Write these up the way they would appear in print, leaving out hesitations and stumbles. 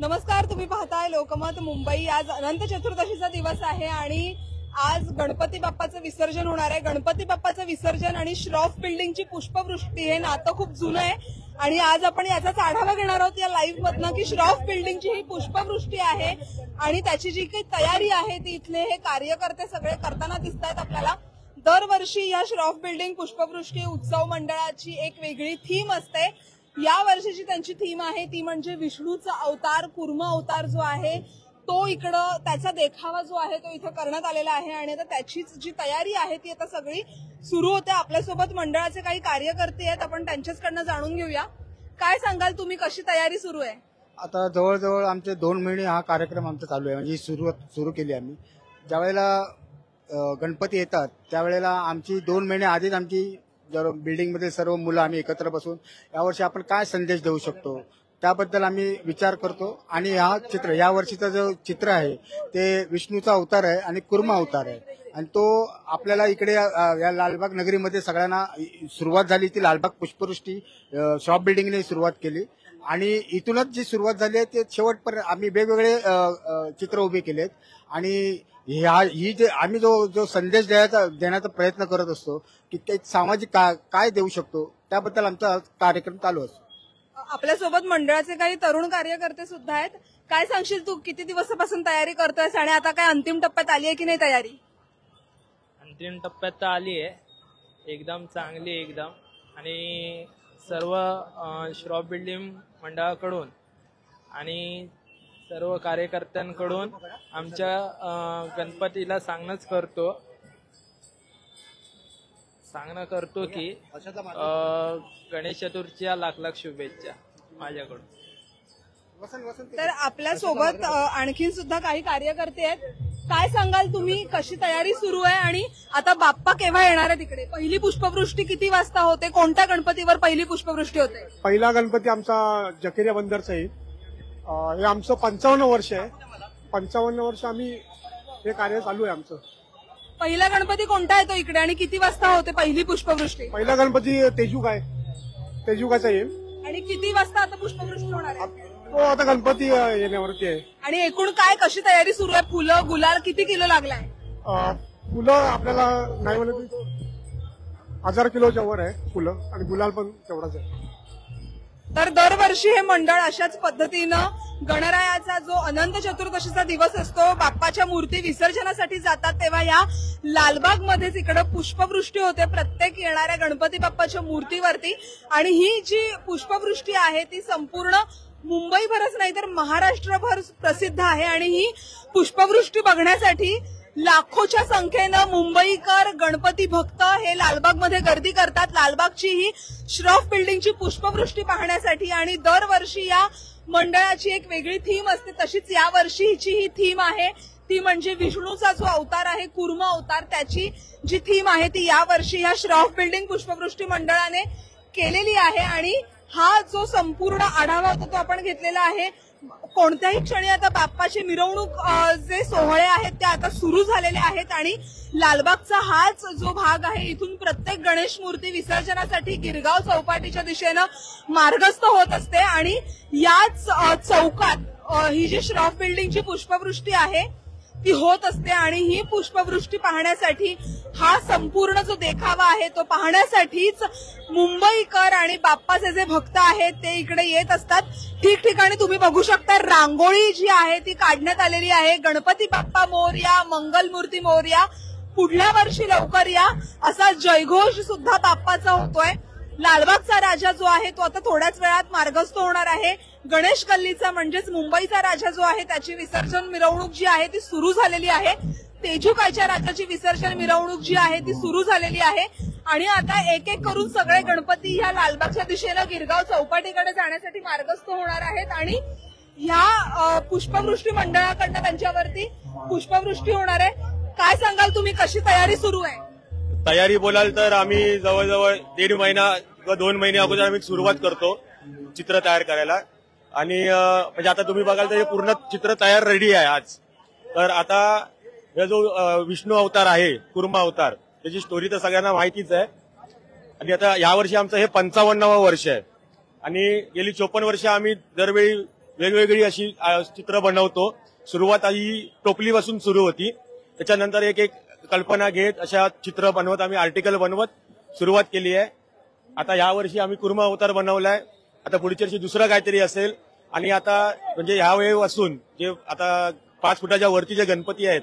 नमस्कार, तुम्ही पाहताय लोकमत मुंबई। आज अनंत चतुर्दशीचा दिवस आहे आणि आज गणपती बाप्पाचं विसर्जन होणार आहे। गणपती बाप्पाचं विसर्जन आणि श्रॉफ बिल्डिंगची पुष्पवृष्टी हे नातं खूप जुनं आहे आणि आज आपण याचाच आढावा घेणार आहोत या लाईव्ह मधनं की श्रॉफ बिल्डिंगची ही पुष्पवृष्टी आहे आणि त्याची जी काही तयारी आहे ती इथले हे कार्यकर्ते सगळे करताना दिसतात आपल्याला। दरवर्षी या श्रॉफ बिल्डिंग पुष्पवृष्टी उत्सव मंडळाची एक वेगळी थीम असते। या वर्षीची त्यांची थीम आहे ती म्हणजे विष्णूचा अवतार, कूर्म अवतार जो आहे तो इकडं त्याचा देखावा जो आहे तो इथं करण्यात आलेला आहे आणि आता त्याचीच जी तयारी आहे ती आता सगळी सुरू होते। आपल्यासोबत मंडळाचे काही कार्यकर्ते आहेत, आपण त्यांच्याचकडनं जाणून घेऊया। काय सांगाल तुम्ही, कशी तयारी सुरू आहे? आता जवळजवळ आमचे 2 महिने हा कार्यक्रम आमचा चालू आहे, म्हणजे सुरू केली आम्ही। ज्यावेळेला गणपती येतात त्यावेळेला आमची 2 महिने आधीच आमची बिल्डिंग मध्ये सर्व मुलं आम्ही एकत्र बसून यावर्षी आपण काय संदेश देऊ शकतो त्याबद्दल आम्ही विचार करतो आणि या वर्षीचा जो चित्र आहे ते विष्णूचा अवतार आहे आणि कूर्म अवतार आहे आणि तो आपल्याला इकडे या लालबाग नगरीमध्ये सगळ्यांना सुरुवात झाली ती लालबाग पुष्पवृष्टी शॉप बिल्डिंगने सुरुवात केली आणि इथूनच जी सुरुवात झाली आहे ते शेवटपर्यंत आम्ही वेगवेगळे चित्र उभे केलेत आणि ही जे आम्ही जो संदेश देण्याचा प्रयत्न करत असतो की ते सामाजिक काय देऊ शकतो त्याबद्दल आमचा कार्यक्रम चालू असतो। आपल्यासोबत मंडळाचे काही तरुण कार्यकर्ते सुद्धा आहेत। काय सांगशील तू, किती दिवसापासून तयारी करतोयस आणि आता काय अंतिम टप्प्यात आली आहे की नाही तयारी? अंतिम टप्प्यात तर आली आहे, एकदम चांगली एकदम। आणि सर्व श्रॉफ बिल्डिंग मंडळाकडून आणि सर्व कार्यकर्त्यांकडून आमच्या गणपतीला सांगणं करतो की गणेश चतुर्थीच्या लाख लाख शुभेच्छा माझ्याकडून। तर आपल्या सोबत आणखीन सुद्धा काही कार्यकर्ते आहेत। काय सांगाल तुम्ही, कशी तयारी सुरू आहे आणि आता बाप्पा केव्हा येणार आहे तिकडे? पहिली पुष्पवृष्टी किती वाजता होते? कोणत्या गणपतीवर पहिली पुष्पवृष्टी होते? पहिला गणपती आमचा जकेरिया बंदरचा आहे। हे आमचं 55 वर्ष आहे। 55 वर्ष आम्ही हे कार्य चालू आहे आमचं। पहिला गणपती कोणता येतो इकडे आणि किती वाजता होते पहिली पुष्पवृष्टी? पहिला गणपती तेजुकाचा आहे। आणि किती वाजता आता पुष्पवृष्टी होणार आहे? तो आता गणपती येण्यावरती आहे। आणि एकूण काय कशी तयारी सुरू आहे? फुलं गुलाल किती किलो लागलाय? फुलं आपल्याला नाही म्हणत 1000 किलोच्या वर आहे फुलं आणि गुलाल पण तेवढाच आहे। तर दरवर्षी हे मंडळ अशाच पद्धतीनं गणरायाचा जो अनंत चतुर्दशीचा दिवस असतो बाप्पाच्या मूर्ती विसर्जनासाठी जातात तेव्हा या लालबाग मध्येच इकडं पुष्पवृष्टी होते प्रत्येक येणाऱ्या गणपती बाप्पाच्या मूर्तीवरती। आणि ही जी पुष्पवृष्टी आहे ती संपूर्ण मुंबईभरच नाही तर महाराष्ट्रभर प्रसिद्ध आहे आणि ही पुष्पवृष्टी बघण्यासाठी लाखोच्या संख्येनं मुंबईकर गणपती भक्त हे लालबाग मध्ये गर्दी करतात लालबागची ही श्रॉफ बिल्डिंगची पुष्पवृष्टी पाहण्यासाठी। आणि दरवर्षी या मंडळाची एक वेगळी थीम असते, तशीच या वर्षीची ही थीम आहे ती म्हणजे विष्णूचा जो अवतार आहे कूर्म अवतार, त्याची जी थीम आहे ती या वर्षी या श्रॉफ बिल्डिंग पुष्पवृष्टी मंडळाने केलेली आहे। आणि हा जो संपूर्ण आढावा होता तो आपण घेतलेला आहे। कोणत्याही क्षणी आता बाप्पाची मिरवणूक जे सोहळे आहेत ते आता सुरू झालेले आहेत आणि लालबागचा हाच जो भाग आहे इथून प्रत्येक गणेश मूर्ती विसर्जनासाठी गिरगाव चौपाटीच्या दिशेनं मार्गस्थ होत असते आणि याच चौकात ही जी श्रॉफ बिल्डिंगची पुष्पवृष्टी आहे ती होत असते। आणि ही पुष्पवृष्टी पाहण्यासाठी हा संपूर्ण जो देखावा आहे तो पाहण्यासाठीच मुंबईकर आणि बाप्पाचे जे भक्त आहेत ते इकडे येत असतात। ठिकठिकाणी तुम्ही बघू शकता रांगोळी जी आहे ती काढण्यात आलेली आहे, गणपती बाप्पा मोरया, मंगलमूर्ती मोरया, पुढल्या वर्षी लवकर या असा जयघोष सुद्धा बाप्पाचा होतोय। लालबागचा राजा जो आहे तो आता थोड्याच वेळात मार्गस्थ होणार आहे। गणेश गल्लीचा म्हणजेच मुंबईचा राजा जो आहे त्याची विसर्जन मिरवणूक जी आहे ती सुरू झालेली आहे। तेजुकाच्या राजाची विसर्जन मिरवणूक जी आहे ती सुरू झालेली आहे आणि आता एक एक करून सगळे गणपती ह्या लालबागच्या दिशेनं गिरगाव चौपाटीकडे जाण्यासाठी मार्गस्थ होणार आहेत आणि ह्या पुष्पवृष्टी मंडळाकडनं त्यांच्यावरती पुष्पवृष्टी होणार आहे। काय सांगाल तुम्ही, कशी तयारी सुरू आहे? तयारी बोलाल तर आम्ही जवळजवळ 1.5 महिना किंवा 2 महिने अगोदर आम्ही सुरुवात करतो चित्र तयार करायला आणि म्हणजे आता तुम्ही बघाल तर हे पूर्ण चित्र तयार रेडी आहे आज। तर आता हे जो विष्णू अवतार आहे कूर्म अवतार त्याची स्टोरी तर सगळ्यांना माहितीच आहे आणि आता यावर्षी आमचं हे 55वं वर्ष आहे आणि गेली 54 वर्ष आम्ही दरवेळी वेगवेगळी अशी चित्र बनवतो. सुरुवात ही टोपलीपासून सुरू होती. त्याच्यानंतर एक एक कल्पना घेत अशा चित्र बनवत आम्ही आर्टिकल बनवत सुरुवात केली आहे. आता यावर्षी आम्ही कुर्मा अवतार बनवलाय. आता पुढच्या वर्षी दुसरं काहीतरी असेल. आणि आता म्हणजे ह्या वेळेपासून जे आता 5 फुटाच्या वरती जे गणपती आहेत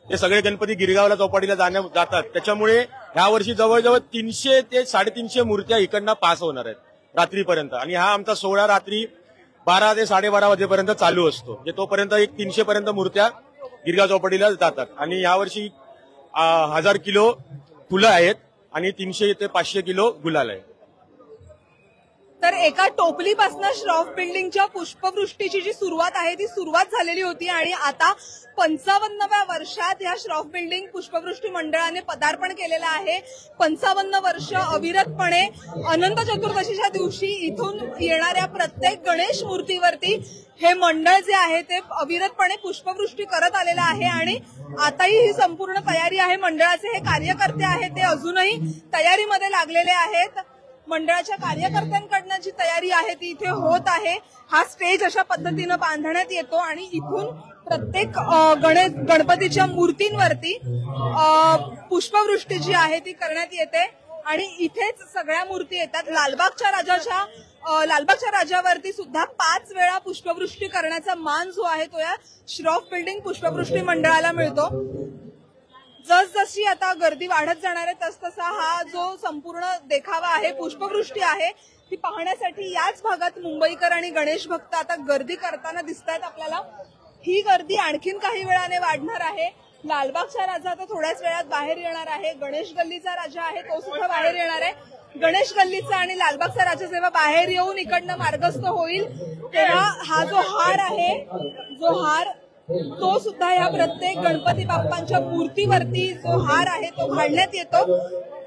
ते सगळे गणपती गिरगावला चौपाटीला जातात. त्याच्यामुळे ह्या वर्षी जवळजवळ 300 ते 350 मूर्त्या इकडनं पास होणार आहेत रात्रीपर्यंत. आणि हा आमचा सोहळा रात्री 12 ते 12:30 वाजेपर्यंत चालू असतो. म्हणजे तोपर्यंत 300 पर्यंत मूर्त्या गिरगाव चौपाटीला जातात. आणि यावर्षी 1000 किलो फुलं आहेत आणि 300 ते 500 किलो गुलाल आहे. तर एका टोपलीपासून श्रॉफ बिल्डिंगच्या पुष्पवृष्टीची जी सुरुवात आहे ती सुरुवात झालेली होती आणि आता 55व्या वर्षात या श्रॉफ बिल्डिंग पुष्पवृष्टी मंडळाने पदार्पण केलेलं आहे. 55 वर्ष अविरतपणे अनंत चतुर्दशीच्या दिवशी इथून येणाऱ्या प्रत्येक गणेश मूर्तीवरती हे मंडळ जे आहे ते अविरतपणे पुष्पवृष्टी करत आलेलं आहे. आणि आताही ही संपूर्ण तयारी आहे. मंडळाचे हे कार्यकर्ते आहेत ते अजूनही तयारीमध्ये लागलेले आहेत. मंडळाच्या कार्यकर्त्यांकडनं जी तयारी आहे ती इथे होत आहे. हा स्टेज अशा पद्धतीनं बांधण्यात येतो आणि इथून प्रत्येक गणपतीच्या मूर्तींवरती पुष्पवृष्टी जी आहे ती करण्यात येते आणि इथेच सगळ्या मूर्ती येतात. लालबागच्या राजावरती सुद्धा 5 वेळा पुष्पवृष्टी करण्याचा मान जो आहे तो या श्रॉफ बिल्डिंग पुष्पवृष्टी मंडळाला मिळतो. जसजशी आता गर्दी वाढत जाणार आहे तसतसा हा जो संपूर्ण देखावा आहे पुष्पवृष्टी आहे ती पाहण्यासाठी याच भागात मुंबईकर आणि गणेश भक्त आता गर्दी करताना दिसत आहेत आपल्याला. ही गर्दी आणखीन काही वेळाने वाढणार आहे. लालबागचा राजा आता थोड्याच वेळात बाहेर येणार आहे. गणेश गल्लीचा राजा आहे तो सुद्धा बाहेर येणार आहे. गणेश गल्लीचा आणि लालबागचा राजा जेव्हा बाहेर येऊन इकडनं मार्गस्थ होईल तेव्हा हा जो हार आहे तो सुद्धा या प्रत्येक गणपती बाप्पांच्या मूर्तीवरती जो हार आहे तो घालण्यात येतो.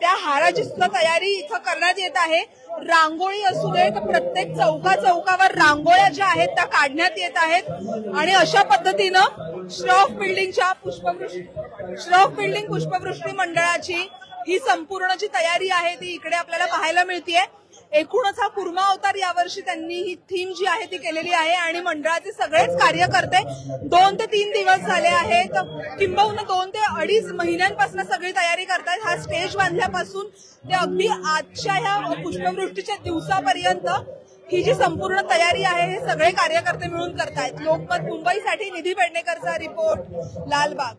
त्या हाराची सुद्धा तयारी इथं करण्यात येत आहे. रांगोळी असू दे तर प्रत्येक चौकावर रांगोळ्या ज्या आहेत त्या काढण्यात येत आहेत आणि अशा पद्धतीनं श्रॉफ बिल्डिंग पुष्पवृष्टी मंडळाची ही संपूर्ण जी तयारी आहे ती इकडे आपल्याला पाहायला मिळतेय. एकूणच हा कुर्मा अवतार यावर्षी त्यांनी ही थीम जी आहे ती केलेली आहे आणि मंडळाचे सगळेच कार्यकर्ते 2 ते 3 दिवस झाले आहेत किंबहुना 2 ते 2.5 महिन्यांपासून सगळी तयारी करतायत. हा स्टेज बांधल्यापासून ते अगदी आजच्या ह्या पुष्पवृष्टीच्या दिवसापर्यंत ही जी संपूर्ण तयारी आहे हे सगळे कार्यकर्ते मिळून करतायत. लोकमत मुंबईसाठी निधी पेडणेकरचा रिपोर्ट, लालबाग.